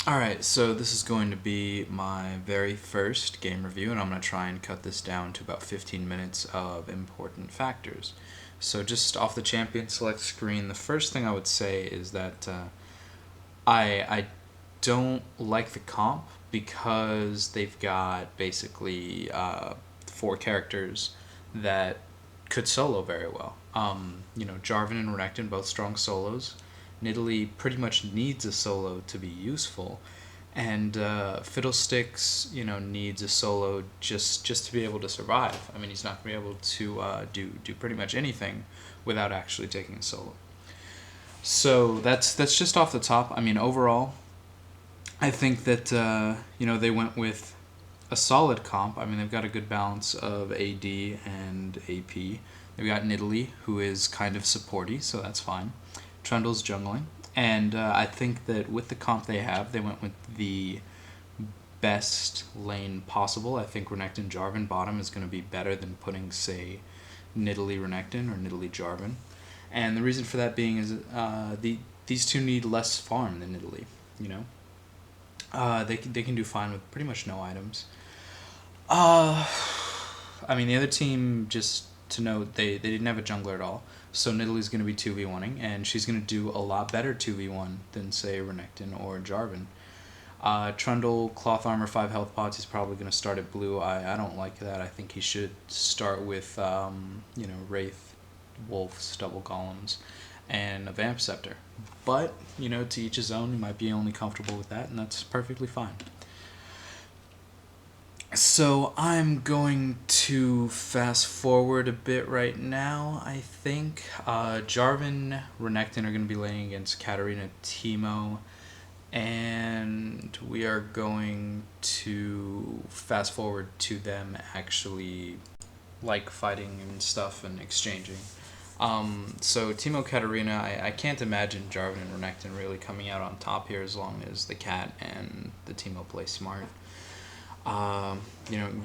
Alright, so this is going to be my very first game review, and I'm going to try and cut this down to about 15 minutes of important factors. So, just off the champion select screen, the first thing I would say is that I don't like the comp because they've got basically four characters that could solo very well. Jarvan and Renekton, both strong solos. Nidalee pretty much needs a solo to be useful, and Fiddlesticks, needs a solo just to be able to survive. I mean, he's not going to be able to do pretty much anything without actually taking a solo. So that's just off the top. I mean, overall, I think that they went with a solid comp. I mean, they've got a good balance of AD and AP. They've got Nidalee, who is kind of supporty, so that's fine. Trundle's jungling. And I think that with the comp they have, they went with the best lane possible. I think Renekton Jarvan bottom is going to be better than putting, say, Nidalee Renekton or Nidalee Jarvan. And the reason for that being is these two need less farm than Nidalee, you know? They can do fine with pretty much no items. Uh, I mean, the other team, just to note, they didn't have a jungler at all. So Nidalee's going to be 2v1ing, and she's going to do a lot better 2v1 than, say, Renekton or Jarvan. Trundle, Cloth Armor, 5 health pots, he's probably going to start at blue. I don't like that. I think he should start with, Wraith, Wolves, Double Columns, and a Vamp Scepter. But, to each his own, you might be only comfortable with that, and that's perfectly fine. So I'm going to fast forward a bit right now, I think. Jarvan, Renekton are going to be laying against Katarina, Teemo, and we are going to fast forward to them actually like fighting and stuff and exchanging. So Teemo Katarina, I can't imagine Jarvan and Renekton really coming out on top here as long as the Cat and the Teemo play smart.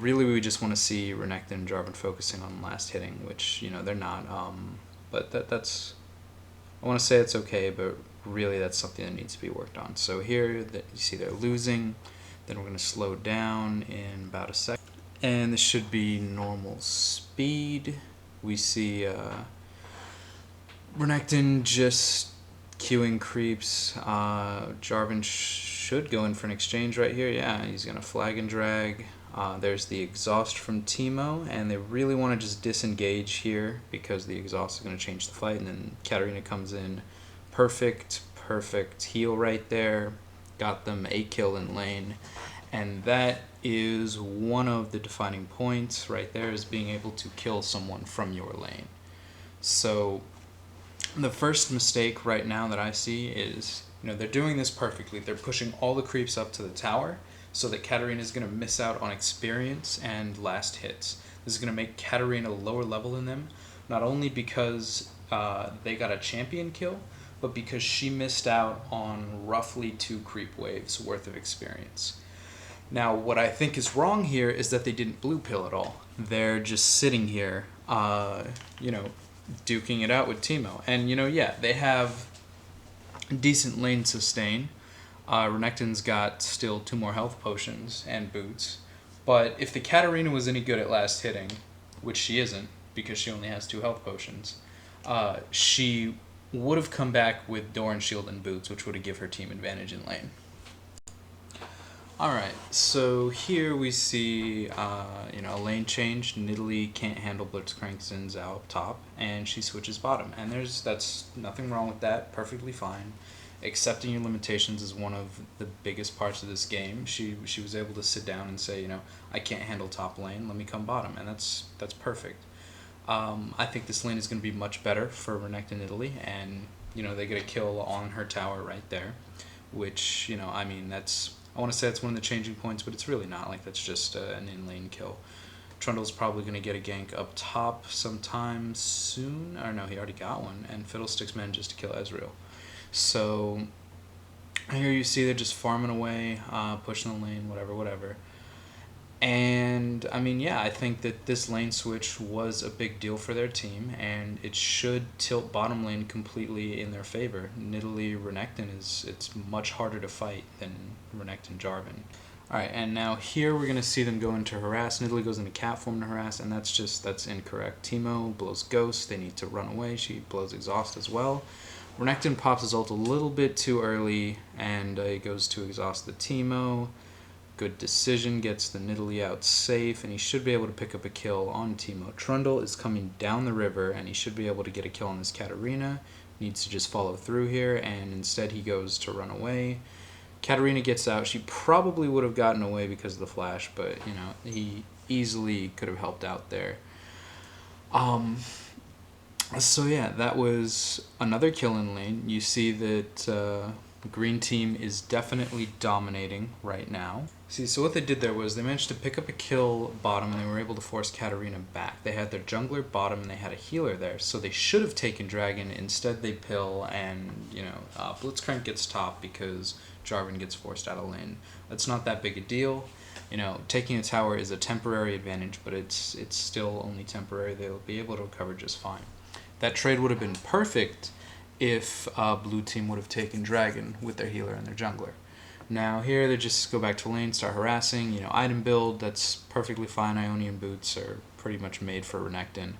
Really we just want to see Renekton and Jarvan focusing on last hitting, which, they're not. But that's, I want to say it's okay, but really that's something that needs to be worked on. So here, you see they're losing. Then we're going to slow down in about a second. And this should be normal speed. We see Renekton just queuing creeps. Jarvan should go in for an exchange right here. Yeah, he's going to flag and drag. There's the exhaust from Teemo, and they really want to just disengage here because the exhaust is going to change the fight, and then Katarina comes in. Perfect heal right there. Got them a kill in lane, and that is one of the defining points right there, is being able to kill someone from your lane. So the first mistake right now that I see is, they're doing this perfectly. They're pushing all the creeps up to the tower so that Katarina is going to miss out on experience and last hits. This is going to make Katarina lower level than them, not only because they got a champion kill, but because she missed out on roughly 2 creep waves worth of experience. Now, what I think is wrong here is that they didn't blue pill at all. They're just sitting here, duking it out with Teemo. And, they have decent lane sustain. Renekton's got still 2 more health potions and boots. But if the Katarina was any good at last hitting, which she isn't, because she only has 2 health potions, she would have come back with Doran Shield and boots, which would have given her team advantage in lane. Alright, so here we see, a lane change. Nidalee can't handle Blitzcrank's out top, and she switches bottom. And that's nothing wrong with that, perfectly fine. Accepting your limitations is one of the biggest parts of this game. She was able to sit down and say, I can't handle top lane, let me come bottom, and that's perfect. I think this lane is going to be much better for Renekton Nidalee, and, they get a kill on her tower right there, which, that's, I want to say it's one of the changing points, but it's really not. Like, that's just an in-lane kill. Trundle's probably going to get a gank up top sometime soon. Or no, he already got one. And Fiddlesticks manages to kill Ezreal. So here you see they're just farming away, pushing the lane, whatever. And I mean, yeah, I think that this lane switch was a big deal for their team, and it should tilt bottom lane completely in their favor. Nidalee Renekton it's much harder to fight than Renekton Jarvan. All right, and now here we're gonna see them go into harass. Nidalee goes into cat form to harass, and that's incorrect. Teemo blows Ghost. They need to run away. She blows Exhaust as well. Renekton pops his ult a little bit too early, and he goes to exhaust the Teemo. Good decision, gets the Nidalee out safe, and he should be able to pick up a kill on Teemo. Trundle is coming down the river, and he should be able to get a kill on this Katarina. Needs to just follow through here, and instead he goes to run away. Katarina gets out. She probably would have gotten away because of the flash, but, you know, he easily could have helped out there. So yeah, that was another kill in lane. You see that the green team is definitely dominating right now. See, so what they did there was they managed to pick up a kill bottom, and they were able to force Katarina back. They had their jungler bottom, and they had a healer there, so they should have taken Dragon. Instead, they pill, and, you know, Blitzcrank gets top because Jarvan gets forced out of lane. That's not that big a deal. You know, taking a tower is a temporary advantage, but it's still only temporary. They'll be able to recover just fine. That trade would have been perfect if blue team would have taken Dragon with their healer and their jungler. Now here they just go back to lane, start harassing, you know, item build, that's perfectly fine. Ionian boots are pretty much made for Renekton.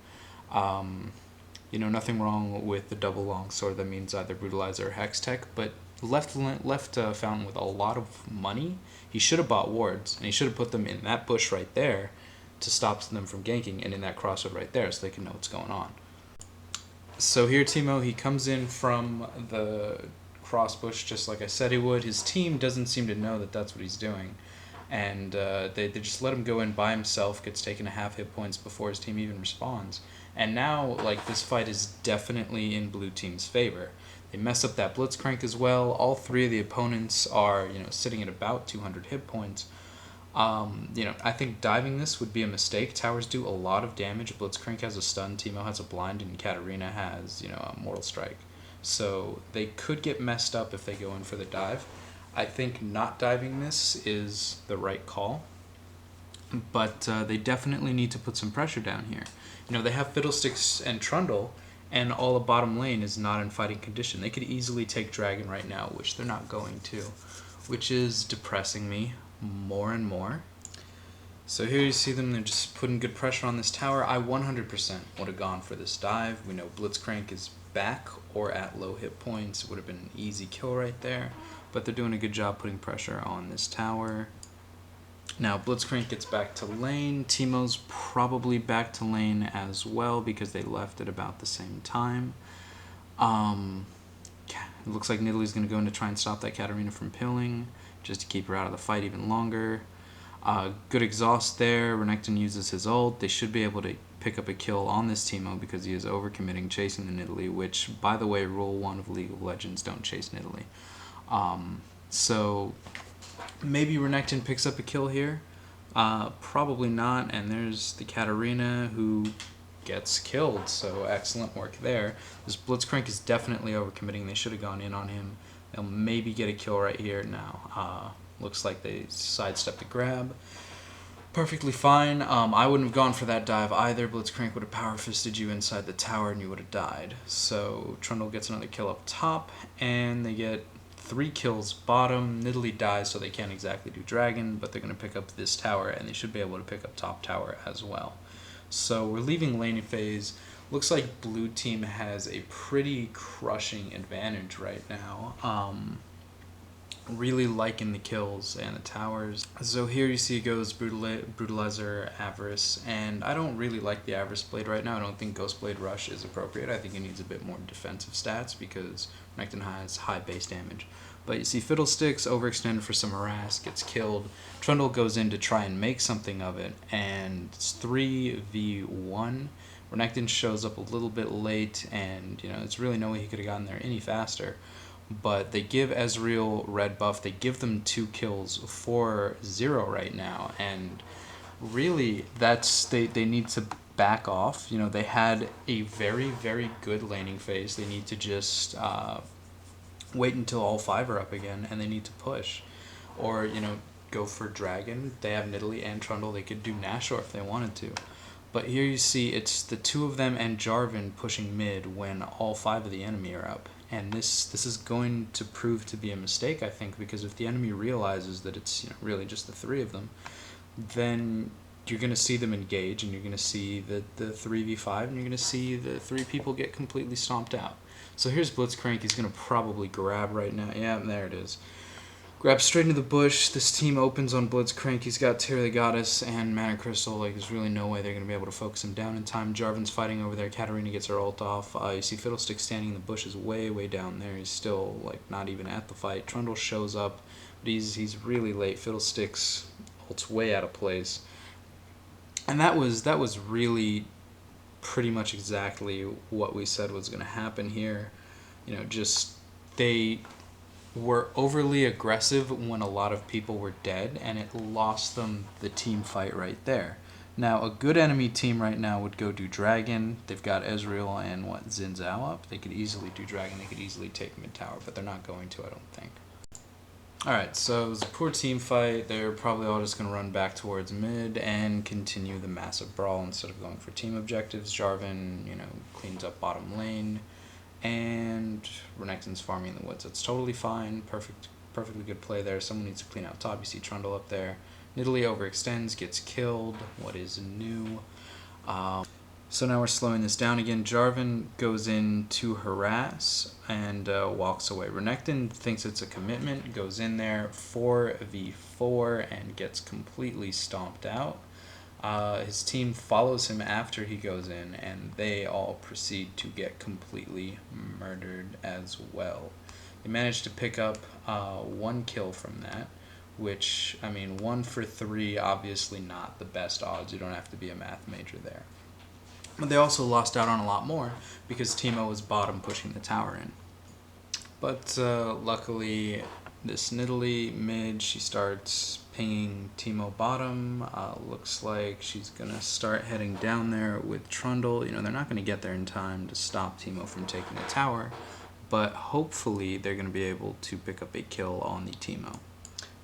You know, nothing wrong with the double longsword. That means either Brutalizer or Hex Tech, but left Fountain with a lot of money. He should have bought wards, and he should have put them in that bush right there to stop them from ganking, and in that crossroad right there so they can know what's going on. So here Teemo, he comes in from the cross bush just like I said he would. His team doesn't seem to know that that's what he's doing, and they just let him go in by himself, gets taken to half hit points before his team even responds. And now, like, this fight is definitely in blue team's favor. They mess up that Blitzcrank as well. All three of the opponents are, you know, sitting at about 200 hit points. You know, I think diving this would be a mistake. Towers do a lot of damage. Blitzcrank has a stun, Teemo has a blind, and Katarina has, you know, a Mortal Strike. So they could get messed up if they go in for the dive. I think not diving this is the right call, but they definitely need to put some pressure down here. You know, they have Fiddlesticks and Trundle, and all of bottom lane is not in fighting condition. They could easily take Dragon right now, which they're not going to, which is depressing me more and more. So here you see them, they're just putting good pressure on this tower. I 100% would have gone for this dive. We know Blitzcrank is back or at low hit points. It would have been an easy kill right there, but they're doing a good job putting pressure on this tower. Now Blitzcrank gets back to lane. Teemo's probably back to lane as well because they left at about the same time. It looks like Nidalee's going to go in to try and stop that Katarina from pilling, just to keep her out of the fight even longer. Good exhaust there. Renekton uses his ult. They should be able to pick up a kill on this Teemo because he is overcommitting, chasing the Nidalee, which, by the way, rule 1 of League of Legends, don't chase Nidalee. So maybe Renekton picks up a kill here. Probably not, and there's the Katarina who gets killed, so excellent work there. This Blitzcrank is definitely overcommitting. They should have gone in on him. They'll maybe get a kill right here now. Looks like they sidestepped the grab. Perfectly fine. I wouldn't have gone for that dive either. Blitzcrank would have power-fisted you inside the tower and you would have died. So Trundle gets another kill up top, and they get 3 kills bottom. Nidalee dies, so they can't exactly do Dragon, but they're going to pick up this tower, and they should be able to pick up top tower as well. So we're leaving laning phase. Looks like blue team has a pretty crushing advantage right now. Really liking the kills and the towers. So here you see it goes Brutalizer, Avarice, and I don't really like the Avarice Blade right now. I don't think Ghost Blade Rush is appropriate. I think it needs a bit more defensive stats because Renekton has high base damage. But you see Fiddlesticks overextended for some harass, gets killed. Trundle goes in to try and make something of it, and it's 3v1. Renekton shows up a little bit late, and you know, it's really no way he could have gotten there any faster. But they give Ezreal red buff. They give them 2 kills for 0 right now, and really they need to back off. You know, they had a very, very good laning phase. They need to just wait until all 5 are up again, and they need to push. Or, you know, go for Dragon. They have Nidalee and Trundle. They could do Nashor if they wanted to. But here you see it's the two of them and Jarvan pushing mid when all 5 of the enemy are up. And this is going to prove to be a mistake, I think, because if the enemy realizes that it's really just the 3 of them, then you're going to see them engage, and you're going to see the 3v5, and you're going to see the 3 people get completely stomped out. So here's Blitzcrank. He's going to probably grab right now. Yeah, there it is. Grab straight into the bush. This team opens on Blitzcrank. He's got Tear the Goddess and Mana Crystal. Like, there's really no way they're going to be able to focus him down in time. Jarvan's fighting over there. Katarina gets her ult off. You see Fiddlestick standing in the bushes way, way down there. He's still, like, not even at the fight. Trundle shows up, but he's really late. Fiddlestick's ult's way out of place. And that was really pretty much exactly what we said was going to happen here. Just they were overly aggressive when a lot of people were dead, and it lost them the team fight right there. Now, a good enemy team right now would go do Dragon. They've got Ezreal and Xin Zhao up. They could easily do Dragon. They could easily take mid tower, but they're not going to, I don't think. Alright, so it was a poor team fight. They're probably all just going to run back towards mid and continue the massive brawl instead of going for team objectives. Jarvan, cleans up bottom lane, and Renekton's farming in the woods. That's totally fine. Perfectly good play there. Someone needs to clean out top. You see Trundle up there. Nidalee overextends, gets killed. What is new? So now we're slowing this down again. Jarvan goes in to harass and walks away. Renekton thinks it's a commitment, goes in there 4v4 and gets completely stomped out. His team follows him after he goes in, and they all proceed to get completely murdered as well. They managed to pick up 1 kill from that, which, 1 for 3, obviously not the best odds. You don't have to be a math major there. But they also lost out on a lot more because Teemo was bottom pushing the tower in. But luckily, this Nidalee mid, she starts pinging Teemo bottom. Looks like she's going to start heading down there with Trundle. They're not going to get there in time to stop Teemo from taking the tower, but hopefully they're going to be able to pick up a kill on the Teemo.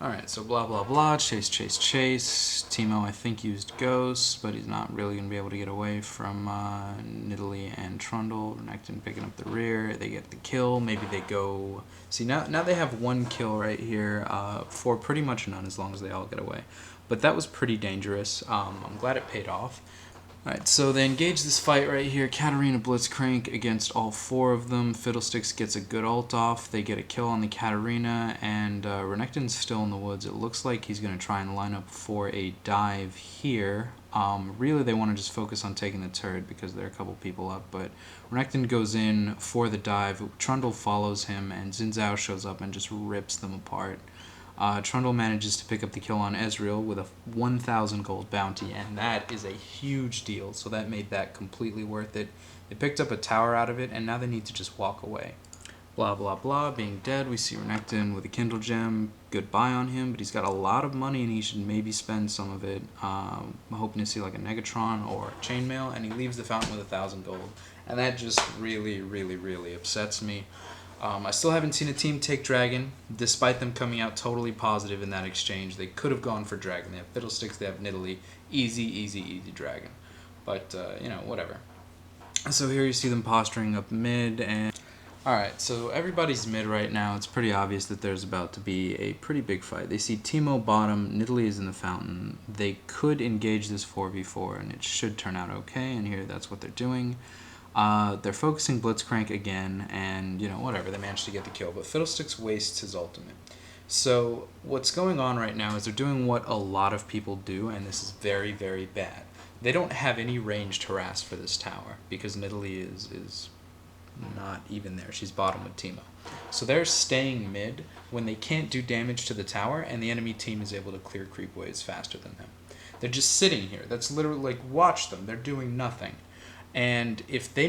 Alright, so blah blah blah, chase. Teemo, I think, used Ghost, but he's not really going to be able to get away from Nidalee and Trundle. Renekton picking up the rear, they get the kill, maybe they go... See, now they have 1 kill right here, for pretty much none as long as they all get away. But that was pretty dangerous. I'm glad it paid off. Alright, so they engage this fight right here. Katarina Blitzcrank against all 4 of them. Fiddlesticks gets a good ult off. They get a kill on the Katarina, and Renekton's still in the woods. It looks like he's going to try and line up for a dive here. Really, they want to just focus on taking the turret because there are a couple people up, but Renekton goes in for the dive. Trundle follows him, and Xin Zhao shows up and just rips them apart. Trundle manages to pick up the kill on Ezreal with a 1,000 gold bounty, and that is a huge deal, so that made that completely worth it. They picked up a tower out of it, and now they need to just walk away. Blah, blah, blah, being dead, we see Renekton with a Kindle Gem. Goodbye on him, but he's got a lot of money, and he should maybe spend some of it. I'm hoping to see like a Negatron or a Chainmail, and he leaves the fountain with 1,000 gold, and that just really, really, really upsets me. I still haven't seen a team take Dragon, despite them coming out totally positive in that exchange. They could have gone for Dragon. They have Fiddlesticks, they have Nidalee. Easy Dragon. But, whatever. So here you see them posturing up mid, and... Alright, so everybody's mid right now. It's pretty obvious that there's about to be a pretty big fight. They see Teemo bottom, Nidalee is in the fountain. They could engage this 4v4, and it should turn out okay, and here that's what they're doing. They're focusing Blitzcrank again, and, whatever, they managed to get the kill, but Fiddlesticks wastes his ultimate. So what's going on right now is they're doing what a lot of people do, and this is very, very bad. They don't have any ranged harass for this tower, because Nidalee is not even there. She's bottom with Teemo. So they're staying mid when they can't do damage to the tower, and the enemy team is able to clear creep waves faster than them. They're just sitting here. That's literally, like, watch them. They're doing nothing. And if they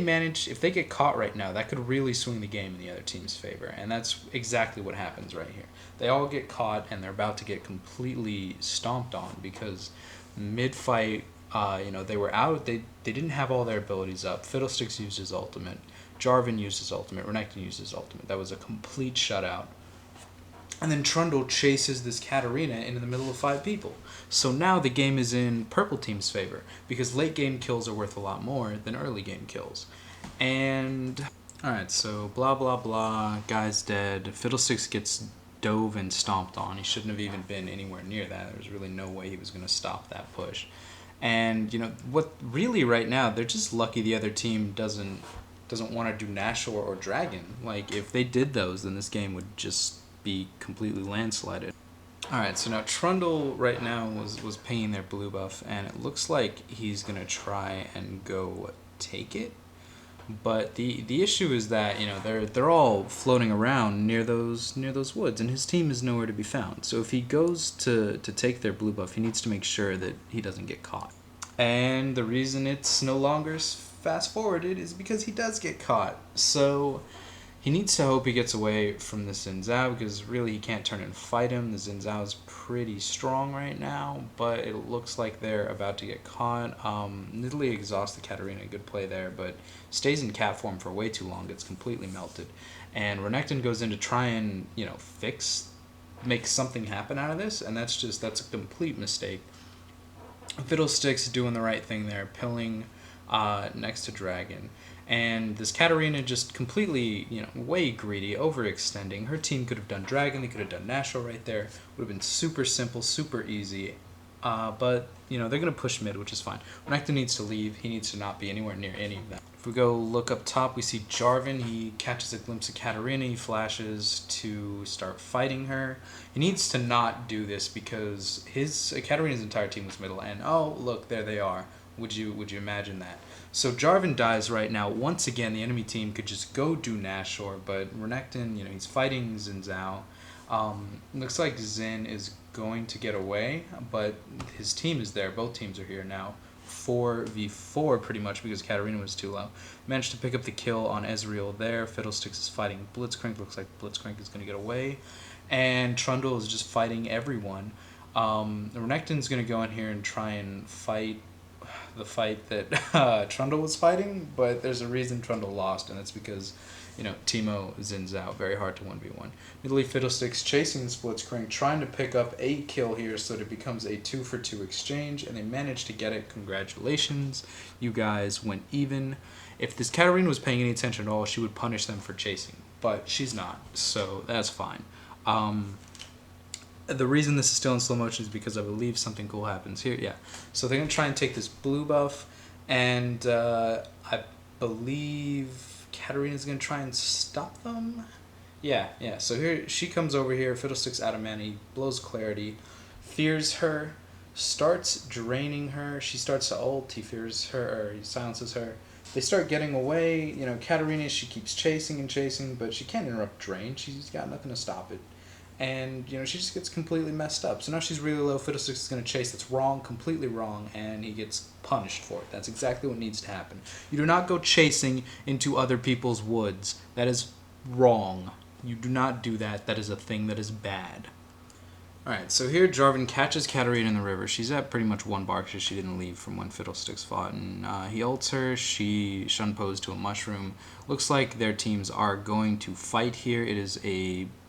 get caught right now, that could really swing the game in the other team's favor. And that's exactly what happens right here. They all get caught, and they're about to get completely stomped on because mid-fight, they were out. They didn't have all their abilities up. Fiddlesticks used his ultimate. Jarvan used his ultimate. Renekton used his ultimate. That was a complete shutout. And then Trundle chases this Katarina into the middle of 5 people. So now the game is in purple team's favor because late game kills are worth a lot more than early game kills. And alright, so blah blah blah, guy's dead. Fiddlesticks gets dove and stomped on. He shouldn't have even been anywhere near that. There was really no way he was going to stop that push. And what really right now, they're just lucky the other team doesn't want to do Nashor or Dragon. Like if they did those, then this game would just be completely landslided. Alright, so now Trundle right now was paying their blue buff, and it looks like he's going to try and go take it. But the issue is that they're all floating around near those woods, and his team is nowhere to be found. So if he goes to take their blue buff, he needs to make sure that he doesn't get caught. And the reason it's no longer fast forwarded is because he does get caught. So he needs to hope he gets away from the Xin Zhao, because really he can't turn and fight him. The Xin Zhao is pretty strong right now, but it looks like they're about to get caught. Nidalee exhausts the Katarina, good play there, but stays in cat form for way too long, gets completely melted. And Renekton goes in to try and, make something happen out of this, and that's a complete mistake. Fiddlesticks doing the right thing there, pilling next to Dragon. And this Katarina just completely, way greedy, overextending. Her team could have done Dragon, they could have done Nashor right there. Would have been super simple, super easy. But, they're going to push mid, which is fine. Renekton needs to leave. He needs to not be anywhere near any of that. If we go look up top, we see Jarvan. He catches a glimpse of Katarina. He flashes to start fighting her. He needs to not do this because Katarina's entire team was middle. And, oh, look, there they are. Would you imagine that? So Jarvan dies right now. Once again, the enemy team could just go do Nashor, but Renekton, he's fighting Xin Zhao. Looks like Xin is going to get away, but his team is there. Both teams are here now. 4v4 pretty much because Katarina was too low. Managed to pick up the kill on Ezreal there. Fiddlesticks is fighting Blitzcrank. Looks like Blitzcrank is going to get away. And Trundle is just fighting everyone. Renekton's going to go in here and try and fight the fight that Trundle was fighting, but there's a reason Trundle lost, and that's because, Teemo Xin Zhao, very hard to 1v1. Nidalee Fiddlesticks chasing the Blitzcrank, trying to pick up a kill here so that it becomes a 2-for-2 exchange, and they managed to get it. Congratulations. You guys went even. If this Katarina was paying any attention at all, she would punish them for chasing, but she's not, so that's fine. The reason this is still in slow motion is because I believe something cool happens here. Yeah. So they're going to try and take this blue buff, and I believe Katarina's going to try and stop them. Yeah. So here she comes over here. Fiddlesticks out of mana. He blows Clarity, fears her, starts draining her. She starts to ult. He fears her, or he silences her. They start getting away. Katarina, she keeps chasing, but she can't interrupt Drain. She's got nothing to stop it. And, she just gets completely messed up. So now she's really low. Fiddlesticks is going to chase. That's wrong, completely wrong, and he gets punished for it. That's exactly what needs to happen. You do not go chasing into other people's woods. That is wrong. You do not do that. That is a thing that is bad. Alright, so here Jarvan catches Katarina in the river. She's at pretty much 1 bar because she didn't leave from when Fiddlesticks fought. And he ults her. She shunpos to a mushroom. Looks like their teams are going to fight here. It is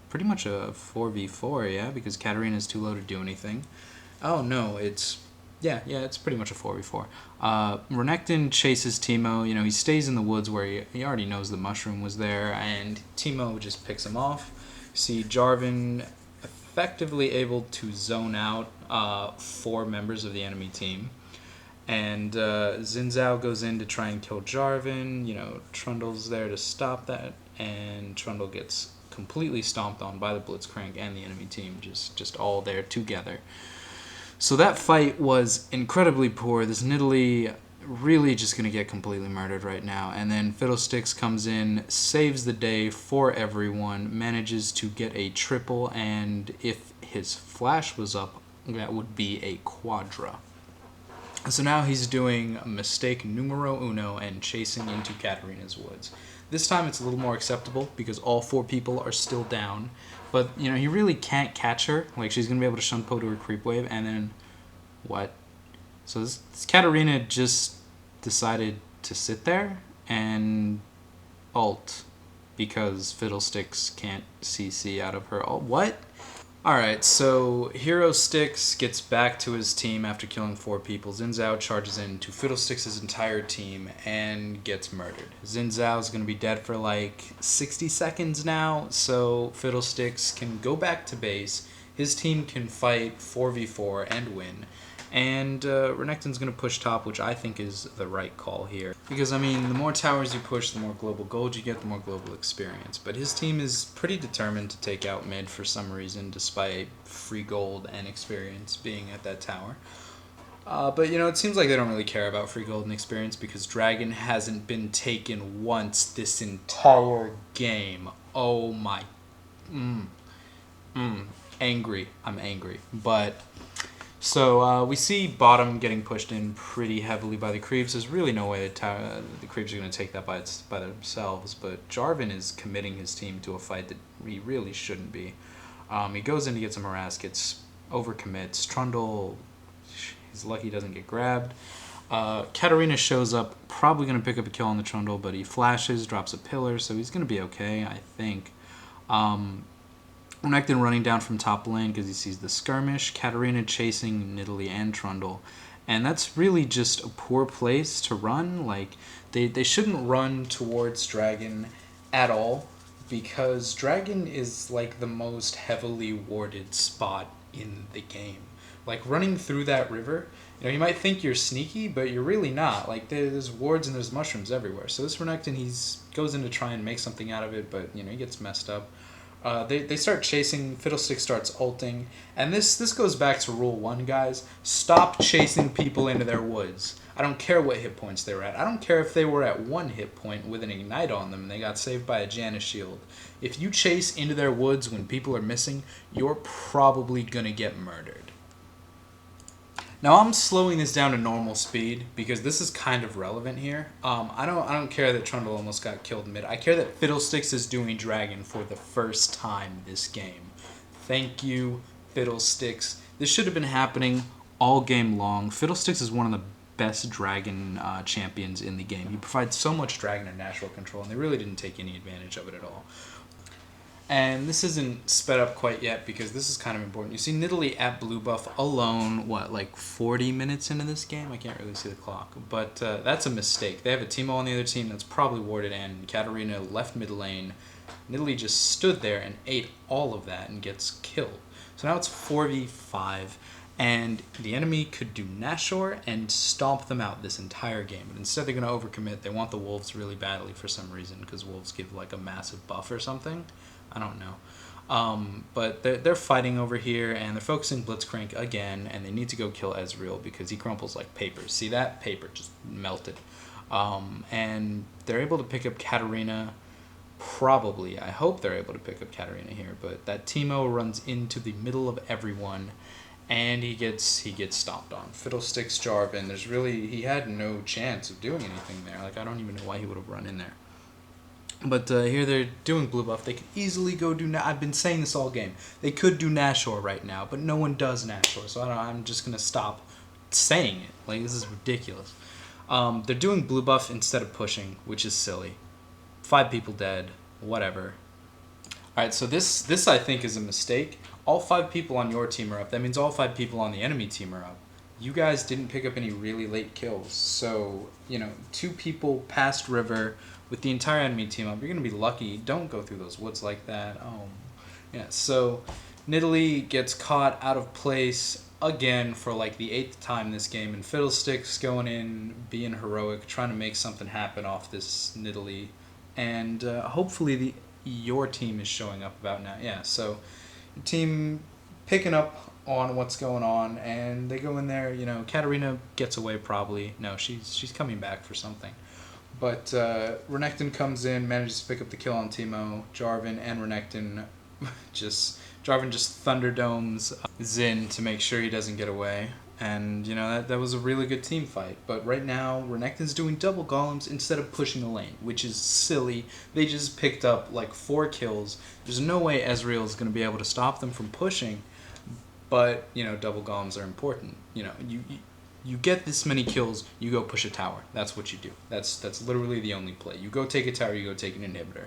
pretty much a 4v4, yeah, because Katarina is too low to do anything. Oh no, it's pretty much a 4v4. Renekton chases Teemo. He stays in the woods where he already knows the mushroom was there, and Teemo just picks him off. See Jarvan effectively able to zone out 4 members of the enemy team. And Xin Zhao goes in to try and kill Jarvan. Trundle's there to stop that, and Trundle gets completely stomped on by the Blitzcrank and the enemy team, just all there together. So that fight was incredibly poor. This Nidalee really just going to get completely murdered right now. And then Fiddlesticks comes in, saves the day for everyone, manages to get a triple, and if his flash was up, that would be a quadra. So now he's doing mistake numero uno and chasing into Katarina's woods. This time it's a little more acceptable because all 4 people are still down. But, he really can't catch her. Like, she's going to be able to shunpo to her creep wave, and then... What? So this Katarina just decided to sit there and ult because Fiddlesticks can't CC out of her ult. What? Alright, so Hero Sticks gets back to his team after killing 4 people. Xin Zhao charges into Fiddlesticks' entire team and gets murdered. Xin Zhao is going to be dead for like 60 seconds now, so Fiddlesticks can go back to base. His team can fight 4v4 and win. And Renekton's going to push top, which I think is the right call here. Because, I mean, the more towers you push, the more global gold you get, the more global experience. But his team is pretty determined to take out mid for some reason, despite free gold and experience being at that tower. But, you know, it seems like they don't really care about free gold and experience because Dragon hasn't been taken once this entire game. Oh my... Angry. I'm angry. But... So we see bottom getting pushed in pretty heavily by the creeps. There's really no way the creeps are going to take that by themselves, but Jarvan is committing his team to a fight that he really shouldn't be. He goes in to get some harass, gets overcommits. Trundle, he's lucky he doesn't get grabbed. Katarina shows up, probably going to pick up a kill on the Trundle, but he flashes, drops a pillar, so he's going to be okay, I think. Renekton running down from top lane because he sees the skirmish. Katarina chasing Nidalee and Trundle. And that's really just a poor place to run. Like, they shouldn't run towards Dragon at all because Dragon is like the most heavily warded spot in the game. Like, running through that river, you know, you might think you're sneaky, but you're really not. Like, there's wards and there's mushrooms everywhere. So this Renekton, goes in to try and make something out of it, but, you know, he gets messed up. They start chasing, Fiddlestick starts ulting, and this goes back to rule 1, guys. Stop chasing people into their woods. I don't care what hit points they were at. I don't care if they were at 1 hit point with an ignite on them and they got saved by a Janus shield. If you chase into their woods when people are missing, you're probably gonna get murdered. Now I'm slowing this down to normal speed because this is kind of relevant here. I don't care that Trundle almost got killed mid. I care that Fiddlesticks is doing Dragon for the first time this game. Thank you, Fiddlesticks. This should have been happening all game long. Fiddlesticks is one of the best Dragon champions in the game. He provides so much Dragon and natural control, and they really didn't take any advantage of it at all. And this isn't sped up quite yet because this is kind of important. You see Nidalee at blue buff alone, like 40 minutes into this game? I can't really see the clock. But that's a mistake. They have a Teemo on the other team that's probably warded, and Katarina left mid lane. Nidalee just stood there and ate all of that and gets killed. So now it's 4v5, and the enemy could do Nashor and stomp them out this entire game. But instead they're going to overcommit. They want the Wolves really badly for some reason because Wolves give like a massive buff or something. I don't know. But they're fighting over here, and they're focusing Blitzcrank again, and they need to go kill Ezreal because he crumples like paper. See that? Paper just melted. And they're able to pick up Katarina, probably. I hope they're able to pick up Katarina here, but that Teemo runs into the middle of everyone, and he gets stomped on. Fiddlesticks Jarvan, he had no chance of doing anything there. Like, I don't even know why he would have run in there. But here they're doing blue buff. They could easily go do... I've been saying this all game. They could do Nashor right now, but no one does Nashor, so I'm just going to stop saying it. Like, this is ridiculous. They're doing blue buff instead of pushing, which is silly. 5 people dead. Whatever. Alright, so this I think is a mistake. All 5 people on your team are up. That means all 5 people on the enemy team are up. You guys didn't pick up any really late kills. So, you know, 2 people past river... With the entire enemy team up, you're going to be lucky. Don't go through those woods like that. Oh, yeah. So, Nidalee gets caught out of place again for like the 8th time this game. And Fiddlesticks going in, being heroic, trying to make something happen off this Nidalee. And hopefully your team is showing up about now. Yeah, so team picking up on what's going on. And they go in there, you know, Katarina gets away probably. No, she's coming back for something. But Renekton comes in, manages to pick up the kill on Teemo. Jarvan and Renekton Jarvan just Thunderdomes Xin to make sure he doesn't get away. And, you know, that was a really good team fight. But right now, Renekton's doing double golems instead of pushing the lane, which is silly. They just picked up like 4 kills. There's no way Ezreal is going to be able to stop them from pushing. But, you know, double golems are important. You know, you get this many kills, you go push a tower. That's what you do. That's literally the only play. You go take a tower, you go take an inhibitor.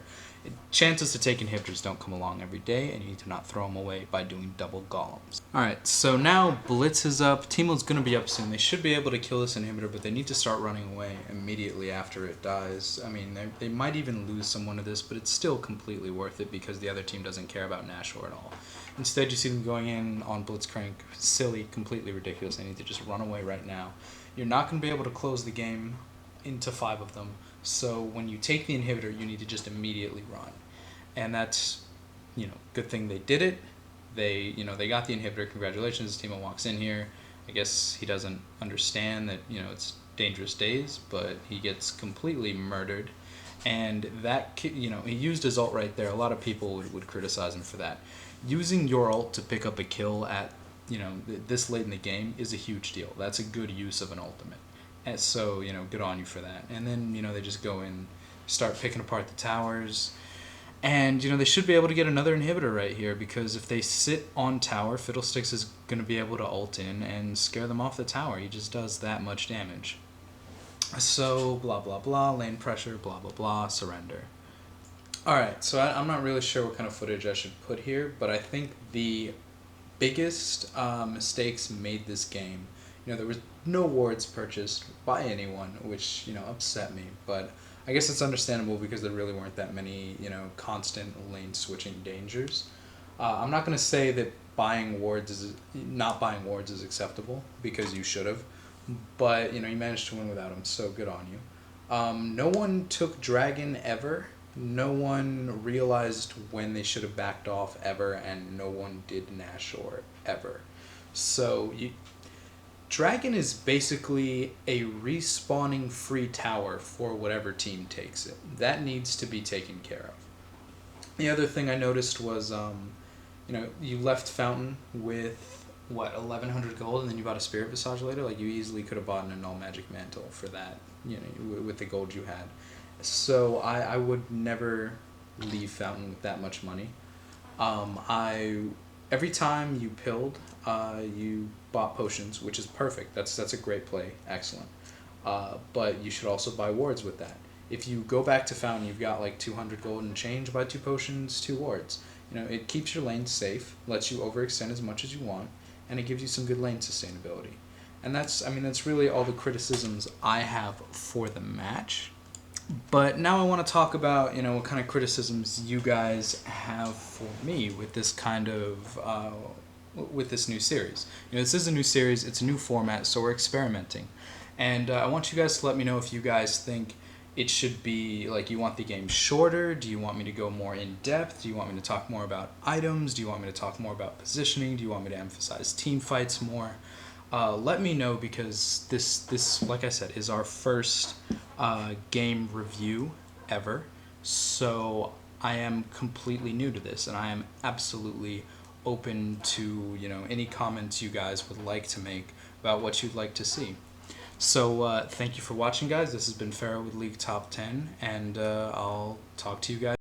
chances to take inhibitors don't come along every day, and you need to not throw them away by doing double golems. Alright, so now Blitz is up. Teemo's going to be up soon. They should be able to kill this inhibitor, but they need to start running away immediately after it dies. I mean, they might even lose someone to this, but it's still completely worth it because the other team doesn't care about Nashor at all. Instead, you see them going in on Blitzcrank. Silly, completely ridiculous. They need to just run away right now. You're not going to be able to close the game into 5 of them, so when you take the inhibitor, you need to just immediately run. And that's, good thing they did it. They got the inhibitor. Congratulations. Teemo walks in here. I guess he doesn't understand that, it's dangerous days, but he gets completely murdered. And that, he used his ult right there. A lot of people would criticize him for that. Using your ult to pick up a kill at, this late in the game is a huge deal. That's a good use of an ultimate. And so, good on you for that. And then, they just go in, start picking apart the towers. And, they should be able to get another inhibitor right here, because if they sit on tower, Fiddlesticks is going to be able to ult in and scare them off the tower. He just does that much damage. So, blah, blah, blah, lane pressure, blah, blah, blah, surrender. Alright, so I'm not really sure what kind of footage I should put here, but I think the biggest mistakes made this game, there was no wards purchased by anyone, which, upset me, but I guess it's understandable because there really weren't that many, constant lane switching dangers. I'm not going to say that not buying wards is acceptable, because you should have, but, you managed to win without them, so good on you. No one took Dragon ever. No one realized when they should have backed off ever, and no one did Nashor ever. So, Dragon is basically a respawning free tower for whatever team takes it. That needs to be taken care of. The other thing I noticed was, you left Fountain with, 1,100 gold, and then you bought a Spirit Visage later? Like, you easily could have bought an Null Magic Mantle for that, with the gold you had. So I would never leave Fountain with that much money. Every time you pilled, you bought potions, which is perfect. That's a great play, excellent. But you should also buy wards with that. If you go back to Fountain, you've got like 200 gold and change, buy 2 potions, 2 wards. It keeps your lane safe, lets you overextend as much as you want, and it gives you some good lane sustainability. And that's really all the criticisms I have for the match. But now I want to talk about, what kind of criticisms you guys have for me with this with this new series. This is a new series, it's a new format, so we're experimenting. And I want you guys to let me know if you guys think it should be, like, you want the game shorter? Do you want me to go more in depth? Do you want me to talk more about items? Do you want me to talk more about positioning? Do you want me to emphasize team fights more? Let me know, because this, like I said, is our first game review ever. So I am completely new to this, and I am absolutely open to, any comments you guys would like to make about what you'd like to see. So thank you for watching, guys. This has been Pharaoh with League Top 10, and I'll talk to you guys.